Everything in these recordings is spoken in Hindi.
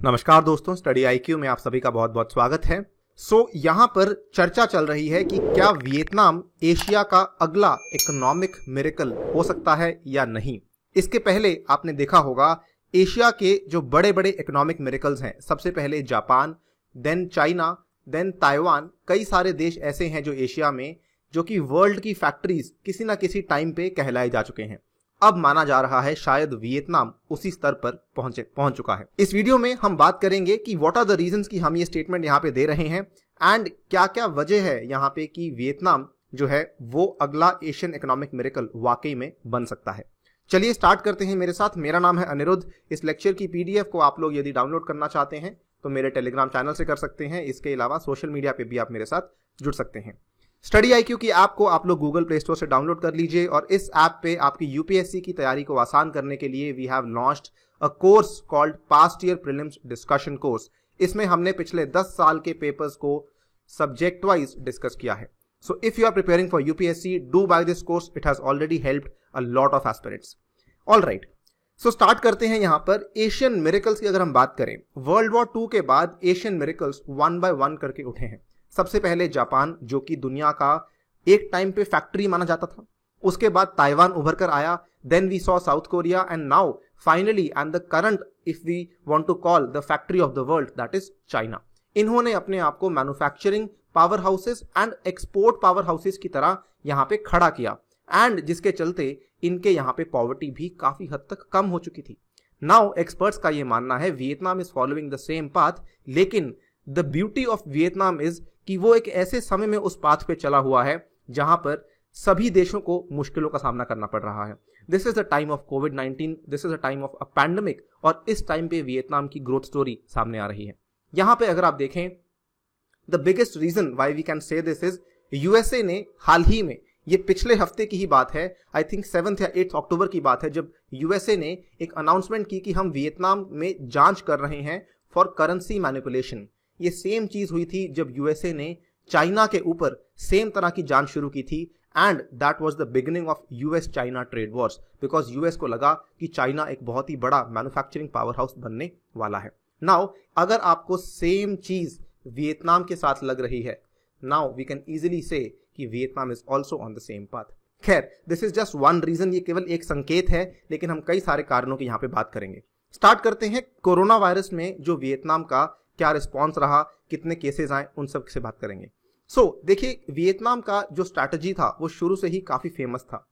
नमस्कार दोस्तों, स्टडी आईक्यू में आप सभी का बहुत बहुत स्वागत है। यहाँ पर चर्चा चल रही है कि क्या वियतनाम एशिया का अगला इकोनॉमिक मिरेकल हो सकता है या नहीं। इसके पहले आपने देखा होगा एशिया के जो बड़े बड़े इकोनॉमिक मिरेकल्स हैं, सबसे पहले Japan, then China, then Taiwan. कई सारे देश ऐसे हैं जो एशिया में जो कि वर्ल्ड की फैक्ट्रीज किसी ना किसी टाइम पे कहलाए जा चुके हैं। अब माना जा रहा है शायद वियतनाम उसी स्तर पर पहुंच चुका है। इस वीडियो में हम बात करेंगे कि व्हाट आर द रीजंस कि हम ये स्टेटमेंट यहाँ पे दे रहे हैं एंड क्या क्या वजह है यहाँ पे कि वियतनाम जो है वो अगला एशियन इकोनॉमिक मिरेकल वाकई में बन सकता है। चलिए स्टार्ट करते हैं मेरे साथ। मेरा नाम है अनिरुद्ध। इस लेक्चर की पीडीएफ को आप लोग यदि डाउनलोड करना चाहते हैं तो मेरे टेलीग्राम चैनल से कर सकते हैं। इसके अलावा सोशल मीडिया पे भी आप मेरे साथ जुड़ सकते हैं। स्टडी आईक्यू की ऐप को आप लोग गूगल प्ले स्टोर से डाउनलोड कर लीजिए और इस ऐप पे आपकी यूपीएससी की तैयारी को आसान करने के लिए we have launched a course called past year prelims discussion course. इसमें हमने पिछले 10 साल के पेपर्स को सब्जेक्ट वाइज डिस्कस किया है। So if you are preparing for UPSC, do buy this course, it has already helped a lot of aspirants. Alright, so start करते हैं। यहाँ पर एशियन मिरेकल्स की अगर हम बात करें, वर्ल्ड वॉर 2 के बाद Asian miracles one by one करके उठे हैं। सबसे पहले जापान, जो कि दुनिया का एक टाइम पे फैक्ट्री माना जाता था। उसके बाद ताइवान उभर कर आया, then we saw South Korea and now finally and the current if we want to call the factory of the world, that is China. इन्होंने अपने आप को manufacturing powerhouses and export powerhouses की तरह यहाँ पे खड़ा किया एंड जिसके चलते इनके यहाँ पे पॉवर्टी भी काफी हद तक कम हो चुकी थी। नाउ एक्सपर्ट्स का ये मानना है Vietnam is following the same path, लेकिन the beauty of Vietnam is कि वो एक ऐसे समय में उस पाथ पे चला हुआ है जहां पर सभी देशों को मुश्किलों का सामना करना पड़ रहा है। This is the time of covid, this is the time of a pandemic, और इस टाइम पे वियतनाम की ग्रोथ स्टोरी सामने आ रही है। यहां पे अगर आप देखें, the biggest reason why we can say this is USA ने हाल ही में, ये पिछले हफ्ते की ही बात है, आई थिंक 7 या 8 अक्टूबर की बात है, जब यूएसए ने एक अनाउंसमेंट की कि हम वियतनाम में जांच कर रहे हैं फॉर करेंसी मैनिपुलेशन। ये सेम चीज हुई थी जब यूएसए ने चाइना के ऊपर सेम तरह की जांच शुरू की थी and that was the beginning of US China trade Wars, because US को लगा कि चाइना एक बहुत ही बड़ा मैन्युफैक्चरिंग पावर हाउस बनने वाला है। नाउ अगर आपको सेम चीज वियतनाम के साथ लग रही है, now we can easily say कि Vietnam is also on the same path. खैर, this is just one reason, ये केवल एक संकेत है, लेकिन हम कई सारे कारणों की यहाँ पे बात करेंगे। स्टार्ट करते हैं कोरोना वायरस में जो वियतनाम का क्या रिस्पॉन्स रहा, कितने केसेस आए, उन सब से बात करेंगे। देखिए, वियतनाम का जो स्ट्रैटेजी था वो शुरू से ही काफी फेमस था।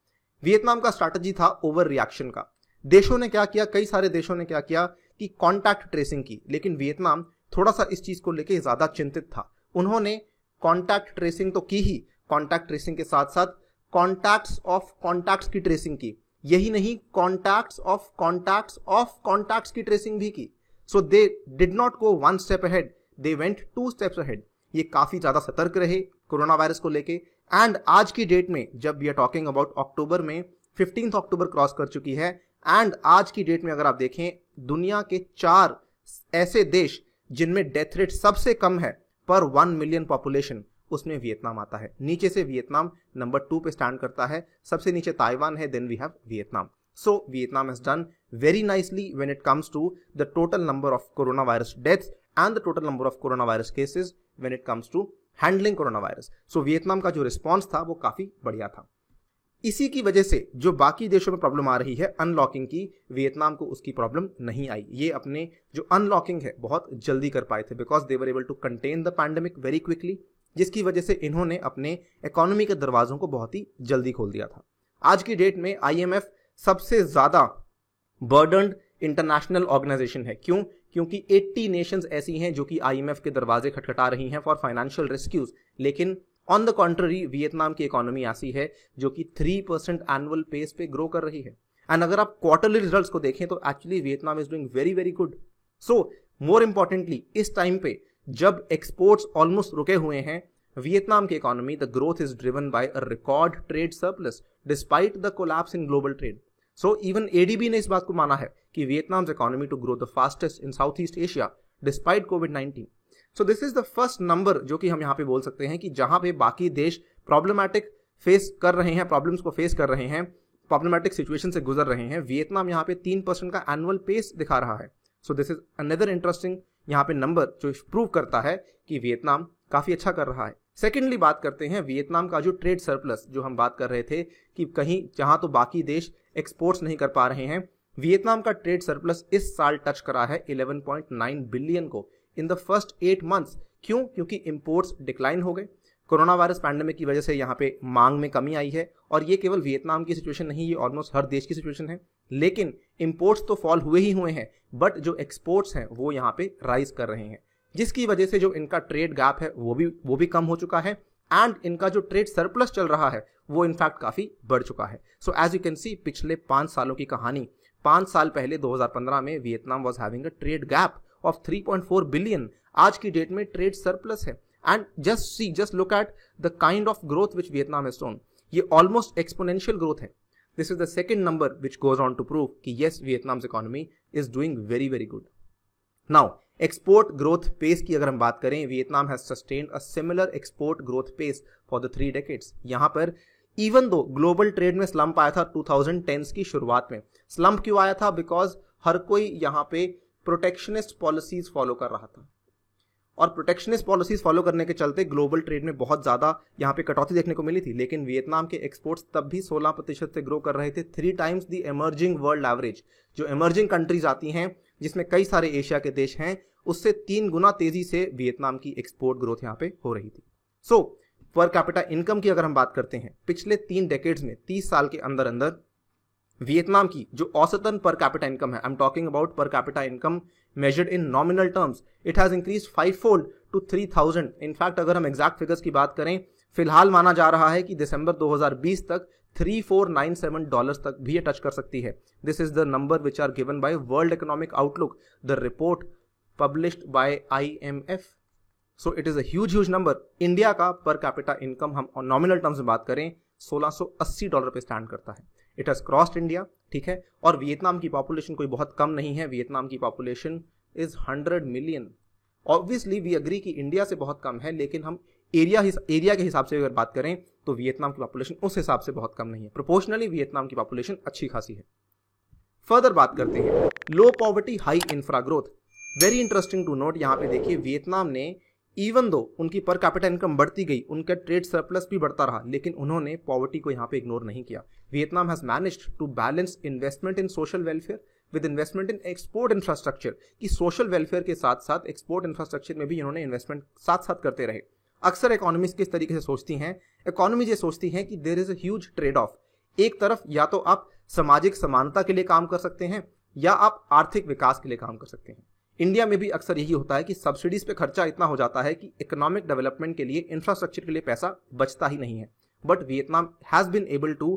वियतनाम का स्ट्रैटेजी था ओवर रिएक्शन का। देशों ने क्या किया, कई सारे देशों ने क्या किया कि कॉन्टैक्ट ट्रेसिंग की, लेकिन वियतनाम थोड़ा सा इस चीज को लेकर ज्यादा चिंतित था। उन्होंने कॉन्टैक्ट ट्रेसिंग तो की ही, कॉन्टैक्ट ट्रेसिंग के साथ साथ कॉन्टैक्ट्स ऑफ कॉन्टैक्ट्स की ट्रेसिंग की। यही नहीं, कॉन्टैक्ट्स ऑफ कॉन्टैक्ट्स की ट्रेसिंग भी की। So they did not go one step ahead, they went 2 steps ahead. ये काफी ज्यादा सतर्क रहे कोरोना वायरस को लेके। एंड आज की डेट में जब वी आर टॉकिंग अबाउट अक्टूबर में 15 अक्टूबर क्रॉस कर चुकी है एंड आज की डेट में अगर आप देखें, दुनिया के 4 ऐसे देश जिनमें डेथ रेट सबसे कम है पर 1 मिलियन पॉपुलेशन, उसमें वियतनाम आता है। नीचे से वियतनाम नंबर 2 पे स्टैंड करता है, सबसे नीचे ताइवान है, then we have Vietnam. So Vietnam has done very nicely when it comes to the total number of coronavirus deaths and the total number of coronavirus cases when it comes to handling coronavirus. So Vietnam का जो रिस्पॉन्स था वो काफी बढ़िया था। इसी की वजह से जो बाकी देशों में प्रॉब्लम आ रही है अनलॉकिंग की, वियतनाम को उसकी प्रॉब्लम नहीं आई। ये अपने जो अनलॉकिंग है बहुत जल्दी कर पाए थे, because they were able to contain the pandemic very quickly, जिसकी वजह से इन्होंने अपने इकोनॉमी के दरवाजों को बहुत ही जल्दी खोल दिया था। आज की डेट में IMF सबसे ज्यादा बर्डन्ड इंटरनेशनल ऑर्गेनाइजेशन है। क्यों? क्योंकि 80 नेशंस ऐसी हैं जो कि IMF के दरवाजे खटखटा रही हैं फॉर फाइनेंशियल रेस्क्यूज, लेकिन ऑन द कॉन्ट्ररी वियतनाम की इकोनॉमी ऐसी है जो कि 3% एनुअल पेस पे ग्रो कर रही है। एंड अगर आप क्वार्टरली रिजल्ट्स को देखें तो actually Vietnam is doing very very good. So more importantly, इस टाइम पे जब एक्सपोर्ट्स ऑलमोस्ट रुके हुए हैं, वियतनाम की economy, the growth is driven by a record trade surplus despite the collapse in global trade. So even ADB ने इस बात को माना है कि Vietnam's economy to grow the fastest in south east Asia despite कोविड-19। So this is the first number जो कि हम यहाँ पे बोल सकते हैं कि जहां पे बाकी देश प्रॉब्लमैटिक फेस कर रहे हैं, प्रॉब्लम्स को फेस कर रहे हैं, प्रॉब्लमैटिक सिचुएशन से गुजर रहे हैं, वियतनाम यहाँ पे 3% का एनुअल पेस दिखा रहा है। So this is another interesting यहाँ पे नंबर जो प्रूव करता है कि वियतनाम काफी अच्छा कर रहा है। सेकेंडली बात करते हैं वियतनाम का जो ट्रेड सरप्लस, जो हम बात कर रहे थे कि कहीं जहां तो बाकी देश एक्सपोर्ट्स नहीं कर पा रहे हैं, वियतनाम का ट्रेड सरप्लस इस साल टच करा है 11.9 बिलियन को इन द फर्स्ट 8 मंथ्स। क्यों? क्योंकि इंपोर्ट्स डिक्लाइन हो गए, कोरोना वायरस पैंडेमिक की वजह से यहाँ पे मांग में कमी आई है, और ये केवल वियतनाम की सिचुएशन नहीं, ये ऑलमोस्ट हर देश की सिचुएशन है। लेकिन इंपोर्ट्स तो फॉल हुए ही हुए हैं, बट जो एक्सपोर्ट्स हैं वो यहाँ पे राइज कर रहे हैं, जिसकी वजह से जो इनका ट्रेड गैप है वो भी कम हो चुका है, एंड इनका जो ट्रेड सरप्लस चल रहा है वो इनफैक्ट काफी बढ़ चुका है। So as you can see, पिछले 5 सालों की कहानी, 5 साल पहले 2015 में Vietnam was having a trade gap of 3.4 billion, आज की डेट में ट्रेड सरप्लस है। And just look at the kind of growth which Vietnam has shown, ये ऑलमोस्ट एक्सपोनेंशियल ग्रोथ है। This is the second number which goes on to prove कि yes, Vietnam's economy is doing very very good. Now export growth pace की अगर हम बात करें, Vietnam has sustained a similar export growth pace for the 3 decades. यहां पर इवन दो ग्लोबल ट्रेड में स्लम्प आया था 2010s की शुरुआत में। स्लम्प क्यों आया था? बिकॉज हर कोई यहां पे प्रोटेक्शनिस्ट पॉलिसीज फॉलो कर रहा था, और प्रोटेक्शनिस्ट पॉलिसीज फॉलो करने के चलते ग्लोबल ट्रेड में बहुत ज्यादा यहाँ पे कटौती देखने को मिली थी। लेकिन वियतनाम के एक्सपोर्ट्स तब भी 16% से ग्रो कर रहे थे, 3 times the emerging world average. जो इमर्जिंग कंट्रीज आती हैं, जिसमें कई सारे एशिया के देश हैं, उससे 3 गुना तेजी से वियतनाम की एक्सपोर्ट ग्रोथ यहाँ पे हो रही थी। सो पर कैपिटा इनकम की अगर हम बात करते हैं, पिछले 3 डेकेड्स में, 30 साल के अंदर अंदर वियतनाम की जो औसतन पर कैपिटा इनकम है, आई एम टॉकिंग अबाउट पर capita income measured in nominal terms, it has increased 5-fold to 3,000। In fact अगर हम एग्जैक्ट फिगर्स की बात करें, फिलहाल माना जा रहा है कि दिसंबर 2020 तक $3497 तक भी ये टच कर सकती है। This is the number which are given by world economic outlook, the report published by IMF। So it is a huge number. India का पर कैपिटा इनकम हम नॉमिनल टर्म्स में बात करें $1680 पे स्टैंड करता है। इट हैज क्रॉस्ड इंडिया, ठीक है। और वियतनाम की पॉपुलेशन कोई बहुत कम नहीं है, वियतनाम की population is 100 million. Obviously we agree कि इंडिया से बहुत कम है, लेकिन हम एरिया के हिसाब से अगर बात करें तो वियतनाम की पॉपुलेशन उस हिसाब से बहुत कम नहीं है। प्रोपोर्शनली वियतनाम की पॉपुलेशन अच्छी खासी है। फर्दर बात करते हैं low poverty high infra growth. Very interesting to note, यहाँ पे देखिए वियतनाम ने इवन दो उनकी पर कैपिटा इनकम बढ़ती गई, उनका ट्रेड सरप्लस भी बढ़ता रहा, लेकिन उन्होंने पॉवर्टी को यहाँ पे इग्नोर नहीं किया। Vietnam has managed to balance investment in social welfare with investment in export infrastructure, कि सोशल वेलफेयर के साथ साथ एक्सपोर्ट इंफ्रास्ट्रक्चर में भी इन्होंने इन्वेस्टमेंट साथ साथ करते रहे। अक्सर इकोनॉमीज किस तरीके से सोचती हैं, इकोनॉमीज ये सोचती हैं कि there is a huge trade off. एक तरफ या तो आप सामाजिक समानता के लिए काम कर सकते हैं, या आप आर्थिक विकास के लिए काम कर सकते हैं। इंडिया में भी अक्सर यही होता है कि सब्सिडीज पे खर्चा इतना हो जाता है कि इकोनॉमिक डेवलपमेंट के लिए, इंफ्रास्ट्रक्चर के लिए पैसा बचता ही नहीं है। But Vietnam has been able to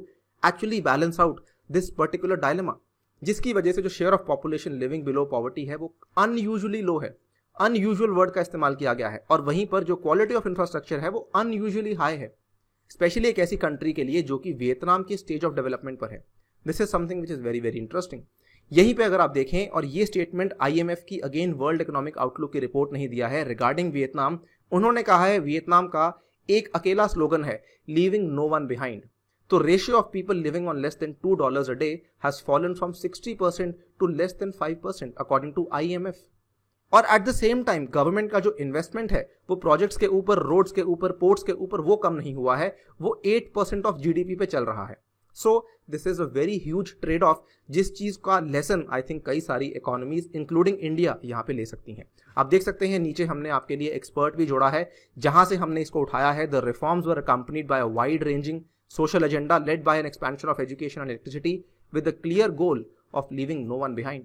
actually balance out this particular dilemma, जिसकी वजह से जो share of population living below poverty है वो अनयूजुअली लो है। अनयूजुअल वर्ड का इस्तेमाल किया गया है, और वहीं पर जो क्वालिटी ऑफ इंफ्रास्ट्रक्चर है वो अनयूजुअली हाई है, स्पेशली एक ऐसी कंट्री के लिए जो कि वियतनाम की स्टेज ऑफ डेवलपमेंट पर है। This is something which is very very interesting. यहीं पे अगर आप देखें, और ये स्टेटमेंट IMF की अगेन वर्ल्ड इकोनॉमिक आउटलुक की रिपोर्ट नहीं दिया है रिगार्डिंग वियतनाम, उन्होंने कहा है वियतनाम का एक अकेला स्लोगन है, लीविंग नो वन बिहाइंड। तो ratio of people living on less than $2 a day has fallen from 60% to less than 5% according to IMF। और at the same time government का जो इन्वेस्टमेंट है वो प्रोजेक्ट्स के ऊपर, रोड्स के ऊपर, पोर्ट्स के ऊपर, वो कम नहीं हुआ है, वो 8% ऑफ GDP पे चल रहा है। So this is a very huge trade of, जिस चीज का लेसन आई थिंक कई सारी इकोनॉमीज इंक्लूडिंग इंडिया यहाँ पे ले सकती हैं। आप देख सकते हैं नीचे हमने आपके लिए एक्सपर्ट भी जोड़ा है, जहां से हमने इसको उठाया है। The reforms were accompanied by a wide ranging social agenda led by an expansion of education and electricity with the clear goal of leaving no one behind.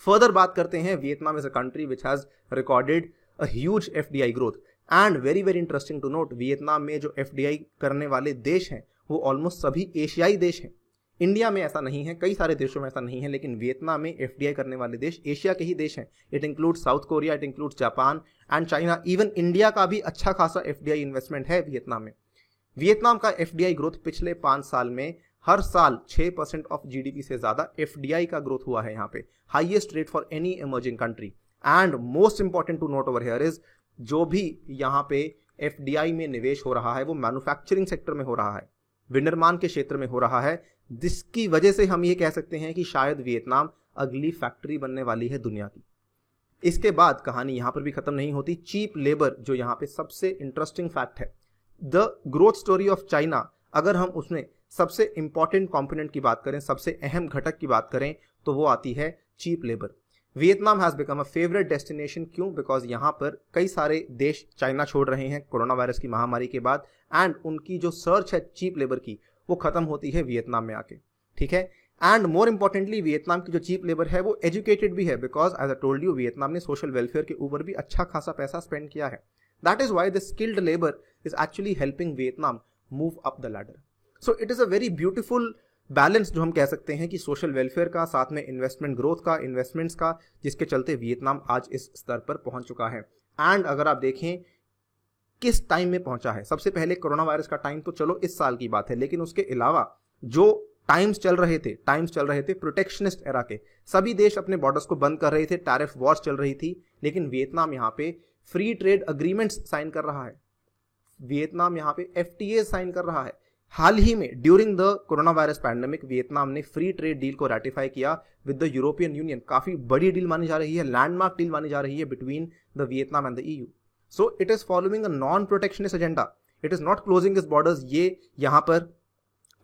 Further बात करते हैं, Vietnam is a country which has recorded a huge FDI growth and very very interesting to note, Vietnam में जो FDI करने वाले देश हैं वो ऑलमोस्ट सभी एशियाई देश हैं। इंडिया में ऐसा नहीं है, कई सारे देशों में ऐसा नहीं है, लेकिन वियतनाम में FDI करने वाले देश एशिया के ही देश हैं। It includes south Korea, it includes Japan and China. Even India का भी अच्छा खासा FDI इन्वेस्टमेंट है वियतनाम में। वियतनाम का FDI ग्रोथ पिछले 5 साल में हर साल 6% ऑफ GDP से ज्यादा FDI का ग्रोथ हुआ है यहाँ पे, highest rate for any emerging country. And most important to note over here is, जो भी यहाँ पे FDI में निवेश हो रहा है वो मैन्युफैक्चरिंग सेक्टर में हो रहा है, विनिर्माण के क्षेत्र में हो रहा है, जिसकी वजह से हम ये कह सकते हैं कि शायद वियतनाम अगली फैक्ट्री बनने वाली है दुनिया की। इसके बाद कहानी यहां पर भी खत्म नहीं होती। चीप लेबर जो यहां पे सबसे इंटरेस्टिंग फैक्ट है, the growth story of China, अगर हम उसमें सबसे इंपॉर्टेंट कंपोनेंट की बात करें, सबसे अहम घटक की बात करें, तो वो आती है cheap labour. Vietnam has become a favourite destination. क्यों? बिकॉज यहाँ पर कई सारे देश चाइना छोड़ रहे हैं कोरोना वायरस की महामारी के बाद, एंड उनकी जो सर्च है चीप लेबर की वो खत्म होती है वियतनाम में आके। ठीक है, एंड मोर इंपॉर्टेंटली वियतनाम की जो चीप लेबर है वो एजुकेटेड भी है, because as I told you Vietnam ने सोशल वेलफेयर के ऊपर भी अच्छा खासा पैसा स्पेंड किया है। That is why the skilled labour is actually helping Vietnam move up the ladder. So it is a very beautiful balance जो हम कह सकते हैं कि सोशल वेलफेयर का, साथ में इन्वेस्टमेंट ग्रोथ का, इन्वेस्टमेंट्स का, जिसके चलते वियतनाम आज इस स्तर पर पहुंच चुका है। एंड अगर आप देखें किस टाइम में पहुंचा है, सबसे पहले कोरोना वायरस का टाइम तो चलो इस साल की बात है, लेकिन उसके अलावा जो टाइम्स चल रहे थे प्रोटेक्शनिस्ट एरा के, सभी देश अपने बॉर्डर्स को बंद कर रहे थे, टैरिफ वॉर्स चल रही थी, लेकिन वियतनाम यहाँ पे फ्री ट्रेड अग्रीमेंट्स साइन कर रहा है, वियतनाम यहाँ पे FTA साइन कर रहा है। हाल ही में during the corona virus pandemic Vietnam ने फ्री ट्रेड डील को रेटिफाई किया विद द यूरोपियन यूनियन। काफी बड़ी डील मानी जा रही है, लैंडमार्क डील मानी जा रही है between the Vietnam and the EU। So it is following a non protectionist agenda, it is not closing it's borders, ये यहाँ पर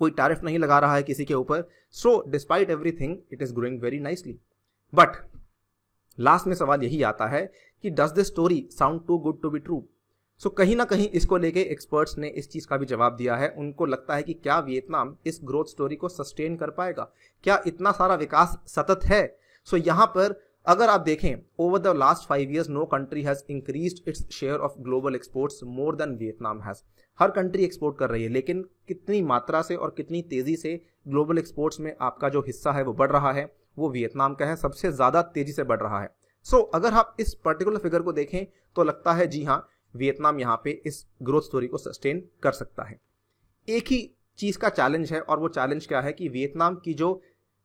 कोई टैरिफ नहीं लगा रहा है किसी के ऊपर। So despite everything it is growing very nicely. But last में सवाल यही आता है कि does this story sound too good to be true? So कहीं ना कहीं इसको लेके एक्सपर्ट्स ने इस चीज का भी जवाब दिया है। उनको लगता है कि क्या वियतनाम इस ग्रोथ स्टोरी को सस्टेन कर पाएगा, क्या इतना सारा विकास सतत है? सो यहाँ पर अगर आप देखें over the last 5 years no country has increased its share of global exports more than Vietnam has. हर कंट्री एक्सपोर्ट कर रही है, लेकिन कितनी मात्रा से और कितनी तेजी से ग्लोबल एक्सपोर्ट्स में आपका जो हिस्सा है वो बढ़ रहा है, वो वियतनाम का है, सबसे ज्यादा तेजी से बढ़ रहा है। सो अगर आप इस पर्टिकुलर फिगर को देखें तो लगता है जी हाँ, वियतनाम यहाँ पे इस ग्रोथ स्टोरी को सस्टेन कर सकता है। एक ही चीज का चैलेंज है, और वो चैलेंज क्या है कि वियतनाम की जो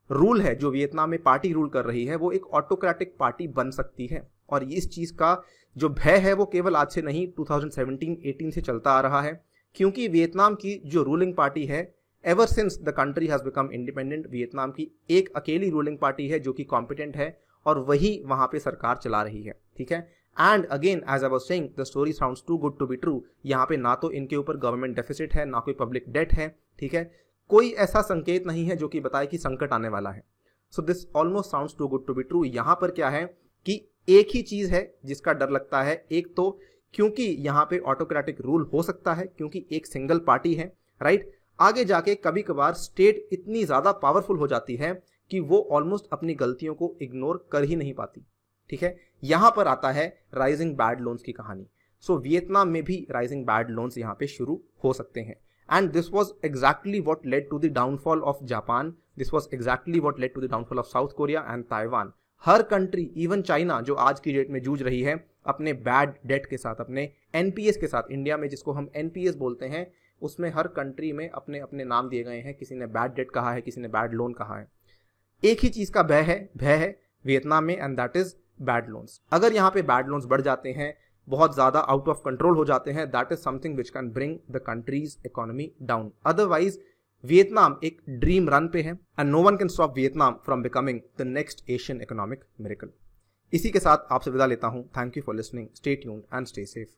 रूल है, जो वियतनाम में पार्टी रूल कर रही है, वो एक ऑटोक्रेटिक पार्टी बन सकती है। और इस चीज का जो भय है वो केवल आज से नहीं 2017-18 से चलता आ रहा है, क्योंकि वियतनाम की जो रूलिंग पार्टी है, ever since the country has become independent, Vietnam की एक अकेली रूलिंग पार्टी है जो कि कॉम्पिटेंट है और वही वहां पे सरकार चला रही है। ठीक है, and again as I was saying the story sounds too good to be true. यहाँ पे ना तो इनके ऊपर गवर्नमेंट डेफिसिट है, ना कोई पब्लिक डेट है। ठीक है, कोई ऐसा संकेत नहीं है जो कि बताए कि संकट आने वाला है। So this almost sounds too good to be true. यहाँ पर क्या है कि एक ही चीज है जिसका डर लगता है, एक तो क्योंकि यहाँ पे ऑटोक्रेटिक रूल हो सकता है, क्योंकि एक सिंगल पार्टी है, राइट। आगे जाके कभी कभार स्टेट इतनी ज्यादा पावरफुल हो जाती है कि वो ऑलमोस्ट अपनी गलतियों को इग्नोर कर ही नहीं पाती। ठीक है, यहां पर आता है राइजिंग बैड लोन्स की कहानी। सो वियतनाम में भी राइजिंग बैड लोन्स यहाँ पे शुरू हो सकते हैं, and this was exactly what led to the downfall of Japan, this was exactly what led to the downfall of South Korea and Taiwan. हर कंट्री, इवन चाइना जो आज की डेट में जूझ रही है अपने बैड डेट के साथ, अपने NPS के साथ, इंडिया में जिसको हम NPS बोलते हैं, उसमें हर कंट्री में अपने अपने नाम दिए गए हैं। किसी ने बैड डेट कहा है, किसी ने बैड लोन कहा है। एक ही चीज का भय है वियतनाम में, and that is bad loans. अगर यहाँ पे बैड लोन्स बढ़ जाते हैं, बहुत ज्यादा आउट ऑफ कंट्रोल हो जाते हैं, that is something which can bring the country's economy down. Otherwise Vietnam एक ड्रीम रन पे है, and no one can stop Vietnam from becoming the next Asian economic miracle. इसी के साथ आपसे विदा लेता हूं। Thank you for listening, stay tuned and stay safe.